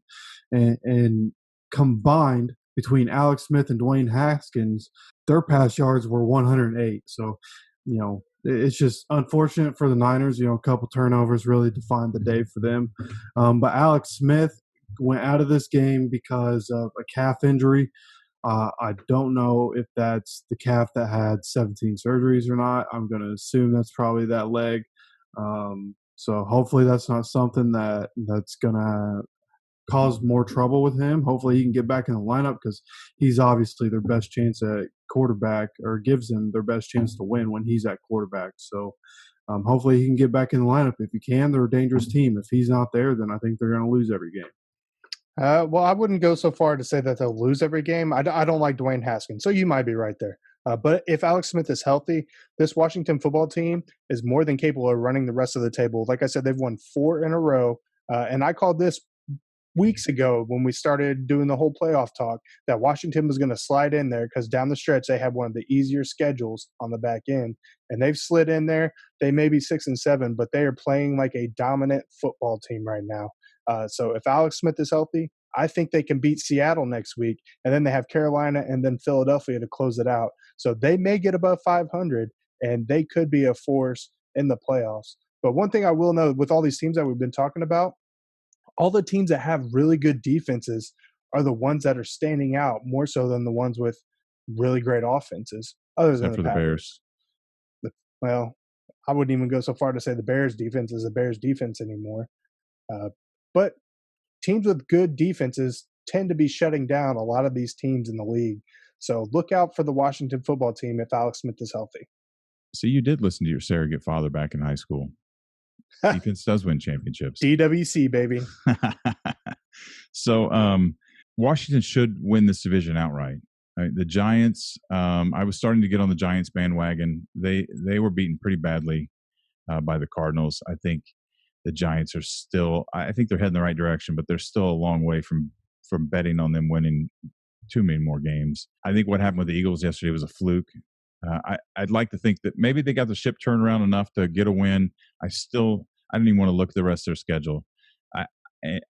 And combined between Alex Smith and Dwayne Haskins, their pass yards were 108. So, you know, it's just unfortunate for the Niners. You know, a couple turnovers really defined the day for them. But Alex Smith went out of this game because of a calf injury. I don't know if that's the calf that had 17 surgeries or not. I'm going to assume that's probably that leg. So hopefully that's not something that's going to cause more trouble with him. Hopefully he can get back in the lineup because he's obviously their best chance at quarterback, or gives them their best chance to win when he's at quarterback. So hopefully he can get back in the lineup. If he can, they're a dangerous team. If he's not there, then I think they're going to lose every game. Well, I wouldn't go so far to say that they'll lose every game. I don't like Dwayne Haskins, so you might be right there. But if Alex Smith is healthy, this Washington football team is more than capable of running the rest of the table. Like I said, they've won 4 in a row, and I called this weeks ago when we started doing the whole playoff talk that Washington was going to slide in there because down the stretch they have one of the easier schedules on the back end, and they've slid in there. They may be 6-7, but they are playing like a dominant football team right now. So if Alex Smith is healthy, I think they can beat Seattle next week, and then they have Carolina and then Philadelphia to close it out. So they may get above 500, and they could be a force in the playoffs. But one thing I will know with all these teams that we've been talking about, all the teams that have really good defenses are the ones that are standing out more so than the ones with really great offenses, other than Except for the Packers. Bears. Well, I wouldn't even go so far to say the Bears defense is a Bears defense anymore. But teams with good defenses tend to be shutting down a lot of these teams in the league. So look out for the Washington football team if Alex Smith is healthy. See, you did listen to your surrogate father back in high school. Defense does win championships. DWC, baby. So Washington should win this division outright. The Giants, I was starting to get on the Giants bandwagon. They were beaten pretty badly by the Cardinals. I think the Giants are still, I think they're heading the right direction, but they're still a long way from betting on them winning too many more games. I think what happened with the Eagles yesterday was a fluke. I'd like to think that maybe they got the ship turned around enough to get a win. I don't even want to look at the rest of their schedule.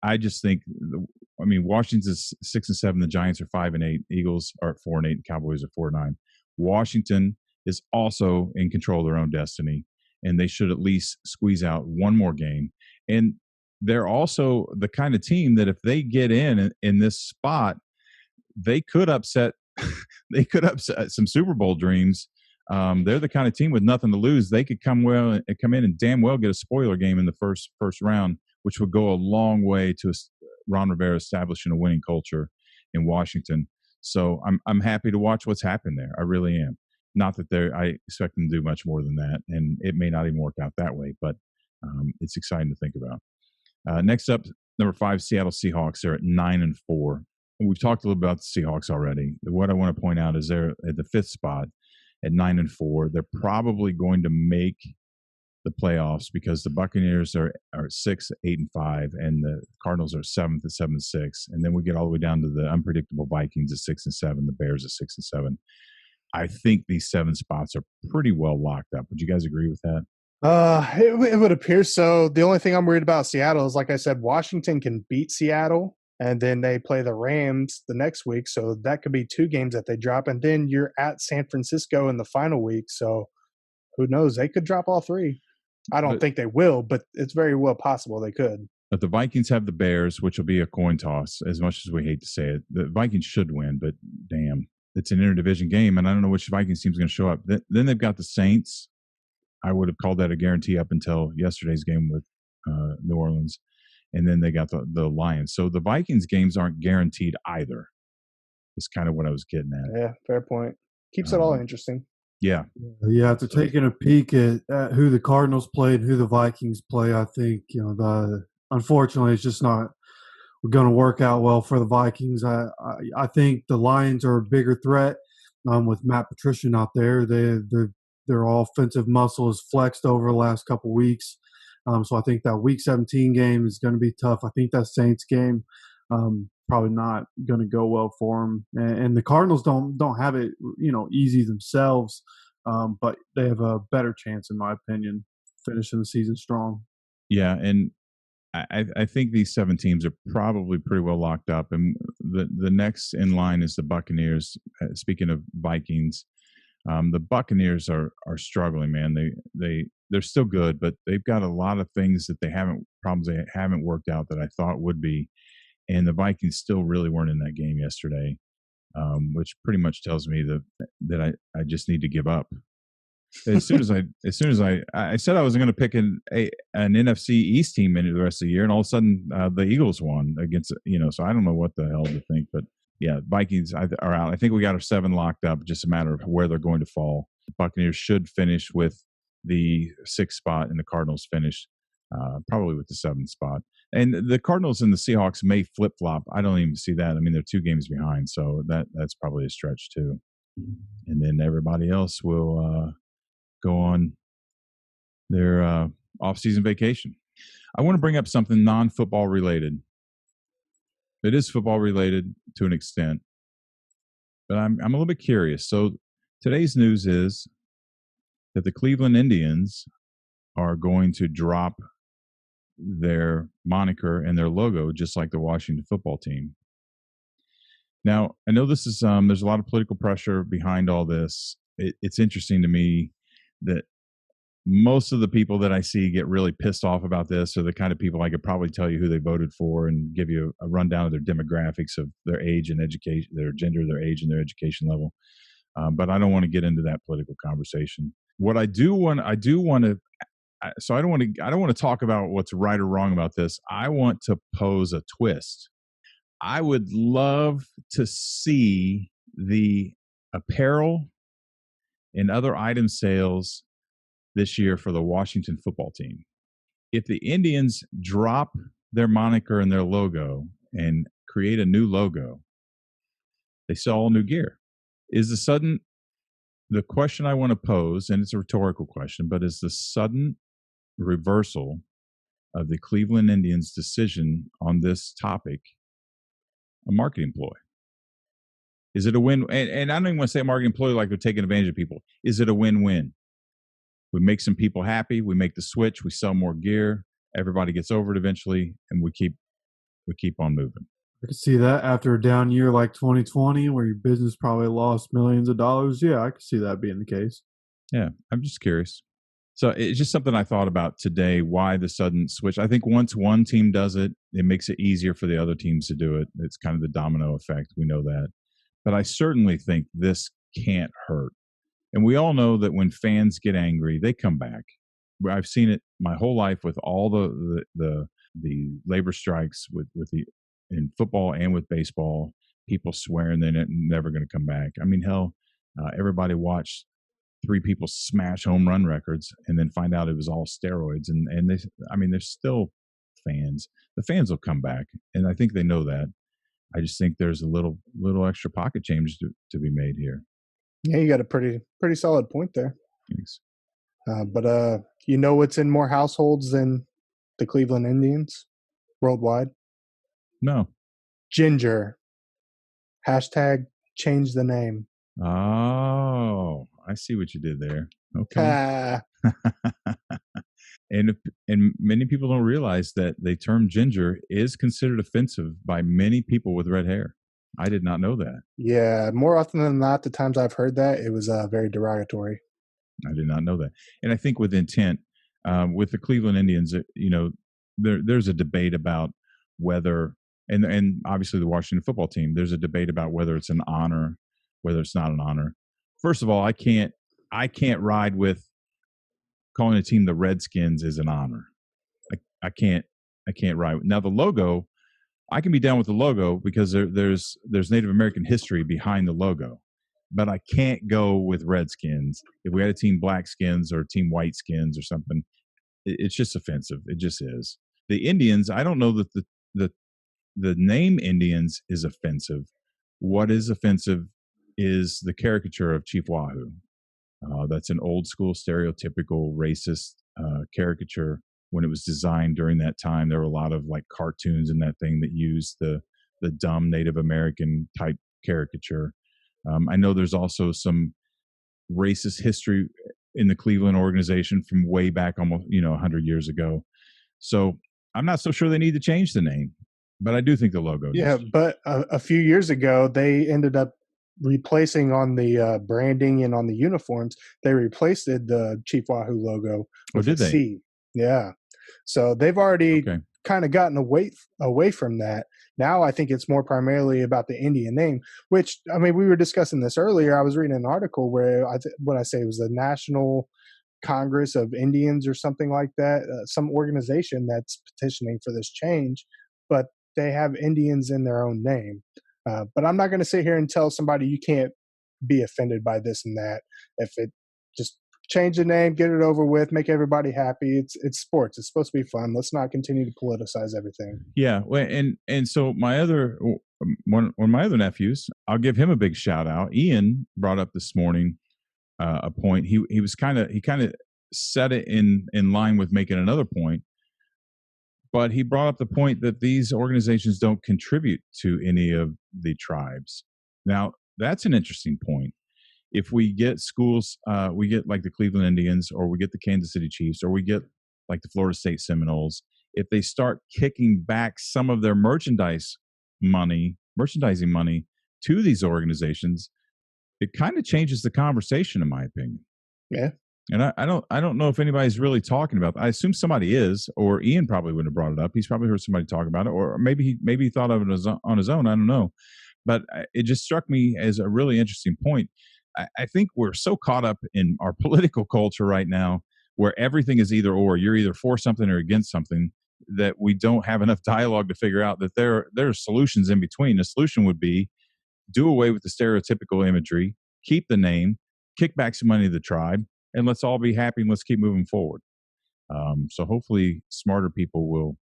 I just think, Washington's 6-7. The Giants are 5-8. Eagles are at 4-8. And Cowboys are 4-9. Washington is also in control of their own destiny, and they should at least squeeze out one more game. And they're also the kind of team that if they get in this spot, they could upset some Super Bowl dreams. They're the kind of team with nothing to lose. They could come in and damn well get a spoiler game in the first round, which would go a long way to Ron Rivera establishing a winning culture in Washington. So I'm happy to watch what's happened there. I really am. Not that I expect them to do much more than that, and it may not even work out that way, but it's exciting to think about. Next up, number 5, Seattle Seahawks. They're at 9-4. We've talked a little about the Seahawks already. What I want to point out is they're at the 5th spot at 9-4. They're probably going to make the playoffs because the Buccaneers are 6, 8-5, and the Cardinals are 7th at 7-6. And then we get all the way down to the unpredictable Vikings at 6-7, the Bears at 6-7. I think these 7 spots are pretty well locked up. Would you guys agree with that? It would appear so. The only thing I'm worried about Seattle is, like I said, Washington can beat Seattle, and then they play the Rams the next week. So that could be 2 games that they drop. And then you're at San Francisco in the final week. So who knows? They could drop all 3. I don't think they will, but it's very well possible they could. But the Vikings have the Bears, which will be a coin toss, as much as we hate to say it. The Vikings should win, but damn, it's an interdivision game, and I don't know which Vikings team is going to show up. Then they've got the Saints. I would have called that a guarantee up until yesterday's game with New Orleans. And then they got the Lions. So the Vikings games aren't guaranteed either. Is kind of what I was getting at. Yeah, fair point. Keeps it all interesting. Yeah. Yeah, after taking a peek at who the Cardinals played and who the Vikings play, I think, unfortunately, it's just not going to work out well for the Vikings. I think the Lions are a bigger threat with Matt Patricia out there. Their offensive muscle is flexed over the last couple weeks. So I think that Week 17 game is going to be tough. I think that Saints game probably not going to go well for them. And the Cardinals don't have it, easy themselves, but they have a better chance, in my opinion, finishing the season strong. Yeah, and I think these 7 teams are probably pretty well locked up. And the next in line is the Buccaneers. Speaking of Vikings, the Buccaneers are struggling, man. They're still good, but they've got a lot of things that they haven't worked out that I thought would be. And the Vikings still really weren't in that game yesterday, which pretty much tells me that I just need to give up. As soon as I said I was going to pick an NFC East team into the rest of the year, and all of a sudden the Eagles won against, so I don't know what the hell to think, but yeah, Vikings are out. I think we got our 7 locked up, just a matter of where they're going to fall. The Buccaneers should finish with the 6th spot, and the Cardinals finish probably with the 7th spot. And the Cardinals and the Seahawks may flip-flop. I don't even see that. I mean, they're 2 games behind, so that's probably a stretch too. And then everybody else will go on their off-season vacation. I want to bring up something non-football related. It is football related to an extent, but I'm a little bit curious. So today's news is that the Cleveland Indians are going to drop their moniker and their logo, just like the Washington football team. Now, I know this is there's a lot of political pressure behind all this. It's interesting to me that most of the people that I see get really pissed off about this are the kind of people I could probably tell you who they voted for and give you a rundown of their demographics of their age and education, their gender, their age, and their education level. But I don't want to get into that political conversation. What I do want to. So I don't want to talk about what's right or wrong about this. I want to pose a twist. I would love to see the apparel and other item sales this year for the Washington football team. If the Indians drop their moniker and their logo and create a new logo, they sell all new gear. The question I want to pose, and it's a rhetorical question, but is the sudden reversal of the Cleveland Indians' decision on this topic a marketing ploy? Is it a win? And I don't even want to say a marketing ploy like they're taking advantage of people. Is it a win-win? We make some people happy. We make the switch. We sell more gear. Everybody gets over it eventually, and we keep on moving. I can see that after a down year like 2020, where your business probably lost millions of dollars. Yeah, I can see that being the case. Yeah, I'm just curious. So it's just something I thought about today, why the sudden switch. I think once one team does it, it makes it easier for the other teams to do it. It's kind of the domino effect. We know that. But I certainly think this can't hurt. And we all know that when fans get angry, they come back. I've seen it my whole life with all the labor strikes in football and with baseball. People swearing they're never going to come back. I mean, hell, everybody watched 3 people smash home run records and then find out it was all steroids. And there's still fans. The fans will come back, and I think they know that. I just think there's a little extra pocket change to be made here. Yeah, you got a pretty solid point there. Thanks. But you know what's in more households than the Cleveland Indians worldwide? No. Ginger. # change the name. Oh, I see what you did there. Okay. And many people don't realize that the term ginger is considered offensive by many people with red hair. I did not know that. Yeah, more often than not, the times I've heard that, it was very derogatory. I did not know that. And I think with intent, with the Cleveland Indians, there's a debate about whether, and obviously the Washington football team, there's a debate about whether it's an honor, whether it's not an honor. First of all, I can't ride with calling a team the Redskins is an honor. I can't ride. Now the logo, I can be down with the logo because there's Native American history behind the logo, but I can't go with Redskins. If we had a team Blackskins or a team Whiteskins or something, it's just offensive. It just is. The Indians, I don't know that the name Indians is offensive. What is offensive is the caricature of Chief Wahoo. That's an old school stereotypical racist caricature. When it was designed during that time, there were a lot of like cartoons in that thing that used the dumb Native American type caricature. I know there's also some racist history in the Cleveland organization from way back almost 100 years ago. So I'm not so sure they need to change the name, but I do think the logo. Yeah, but a few years ago, they ended up replacing on the branding and on the uniforms. They replaced the Chief Wahoo logo with a C. Yeah, so they've already kind of gotten away from that. Now I think it's more primarily about the Indian name, which, I mean, we were discussing this earlier. I was reading an article where what I say was the National Congress of Indians or something like that, some organization that's petitioning for this change, but they have Indians in their own name. But I'm not going to sit here and tell somebody you can't be offended by this and that. If it just change the name, get it over with, make everybody happy. It's sports. It's supposed to be fun. Let's not continue to politicize everything. Yeah, well, and so one of my other nephews, I'll give him a big shout out. Ian brought up this morning a point. He kind of set it in line with making another point. But he brought up the point that these organizations don't contribute to any of the tribes. Now, that's an interesting point. If we get schools, we get like the Cleveland Indians, or we get the Kansas City Chiefs, or we get like the Florida State Seminoles, if they start kicking back some of their merchandising money to these organizations, it kind of changes the conversation, in my opinion. Yeah. And I don't know if anybody's really talking about it. I assume somebody is, or Ian probably wouldn't have brought it up. He's probably heard somebody talk about it, or maybe he thought of it on his own. I don't know, but it just struck me as a really interesting point. I think we're so caught up in our political culture right now, where everything is either or. You're either for something or against something, that we don't have enough dialogue to figure out that there are solutions in between. The solution would be do away with the stereotypical imagery, keep the name, kick back some money to the tribe, and let's all be happy and let's keep moving forward. So hopefully smarter people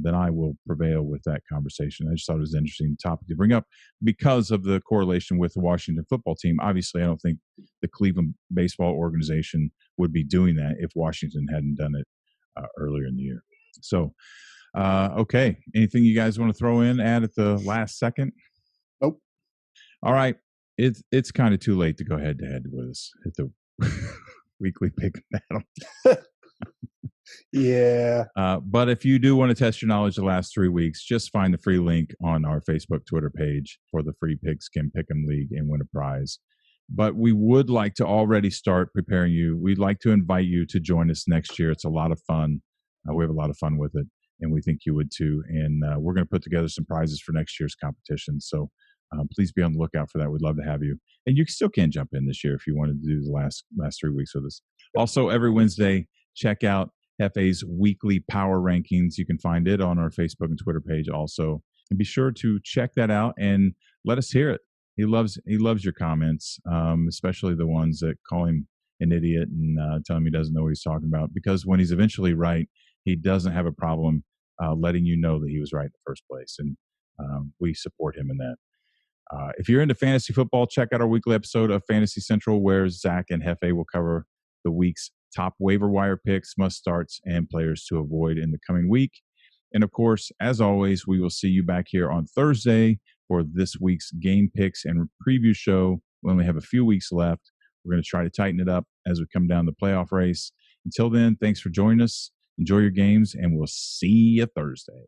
than I will prevail with that conversation. I just thought it was an interesting topic to bring up because of the correlation with the Washington football team. Obviously, I don't think the Cleveland baseball organization would be doing that if Washington hadn't done it earlier in the year. So, okay. Anything you guys want to throw in, add at the last second? Nope. All right. It's kind of too late to go head to head with us at the weekly pick battle. Yeah. But if you do want to test your knowledge the last 3 weeks, just find the free link on our Facebook, Twitter page for the free Pigskin Pick'em League and win a prize. But we would like to already start preparing you. We'd like to invite you to join us next year. It's a lot of fun. We have a lot of fun with it, and we think you would too. And we're going to put together some prizes for next year's competition. So please be on the lookout for that. We'd love to have you. And you still can jump in this year if you wanted to do the last 3 weeks with us. Also, every Wednesday, check out FA's weekly power rankings. You can find it on our Facebook and Twitter page also. And be sure to check that out and let us hear it. He loves your comments, especially the ones that call him an idiot and tell him he doesn't know what he's talking about. Because when he's eventually right, he doesn't have a problem letting you know that he was right in the first place. And we support him in that. If you're into fantasy football, check out our weekly episode of Fantasy Central, where Zach and Hefe will cover the week's top waiver wire picks, must starts, and players to avoid in the coming week. And of course, as always, we will see you back here on Thursday for this week's game picks and preview show. We only have a few weeks left. We're going to try to tighten it up as we come down the playoff race. Until then, thanks for joining us. Enjoy your games, and we'll see you Thursday.